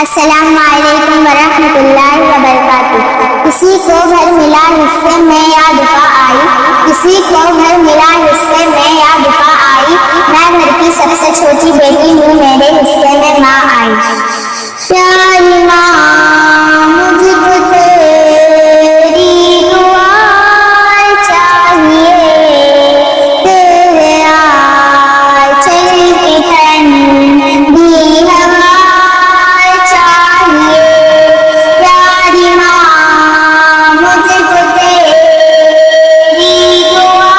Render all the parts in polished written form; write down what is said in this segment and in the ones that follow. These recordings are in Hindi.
अस्सलामुअलैकुम वरहमतुल्लाहि वबरकातुह। किसी को घर मिला हिस्से में या दुआ आई, किसी को घर मिला हिस्से में या दुआ आई। मैं घर की सबसे छोटी बेटी हूँ, मेरे हिस्से में माँ आई। प्यारी माँ मुझको तेरी दुआ चाहिए, तेरे आंचल की ठंडी हवा चाहिए। प्यारी माँ मुझको तेरी दुआ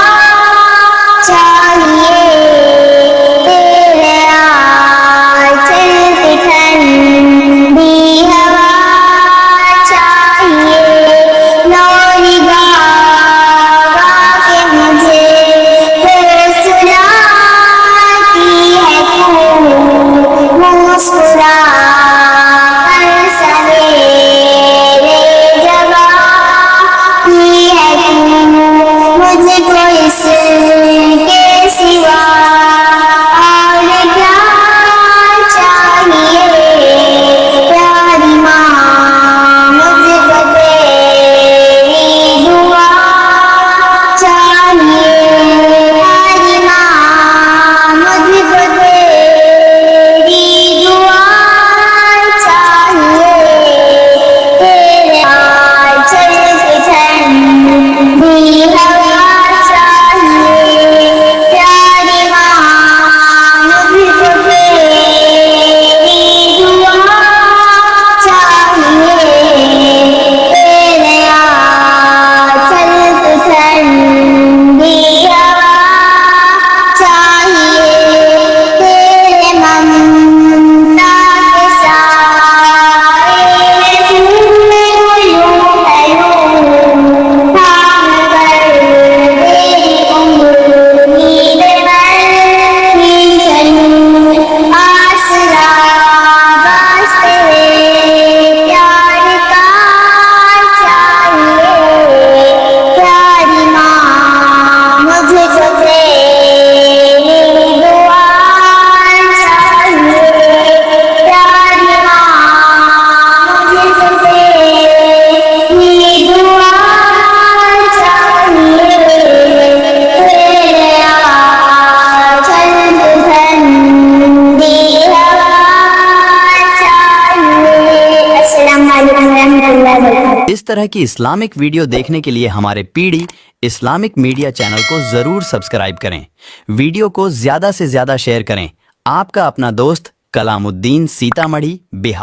चाहिए, तेरे आंचल की ठंडी हवा चाहिए। लोरी गावा के मुझे सुलाती है तू, मुस्कुरा कर सवेरे जगाती है तू। मुझको इसके सिवा और क्या चाहिए। प्यारी माँ मुझको तेरी दुआ चाहिए, प्यारी माँ मुझको तेरी दुआ चाहिए। तेरे आंचल की ठंडी हवा चाहिए। प्यारी माँ मुझको तेरी दुआ चाहिए, तेरे आंचल की ठंडी हवा चाहिए। तेरे ममता के साए में तुम यूं है यूं, थाम कर तेरी उंगली में ही चलूं। आसरा बस तेरे प्यार का चाहिए। प्यारी माँ मुझको तेरी दुआ चाहिए। प्यारी माँ मुझको तेरी दुआ चाहिए, तेरे आंचल की ठंडी हवा चाहिए। अस्सलाम वालेकुम रहमतुल्लाहि व बरकातुहू। इस तरह की इस्लामिक वीडियो देखने के लिए हमारे पीडी इस्लामिक मीडिया चैनल को जरूर सब्सक्राइब करें। वीडियो को ज्यादा से ज्यादा शेयर करें। आपका अपना दोस्त कलामुद्दीन, सीतामढ़ी, बिहार।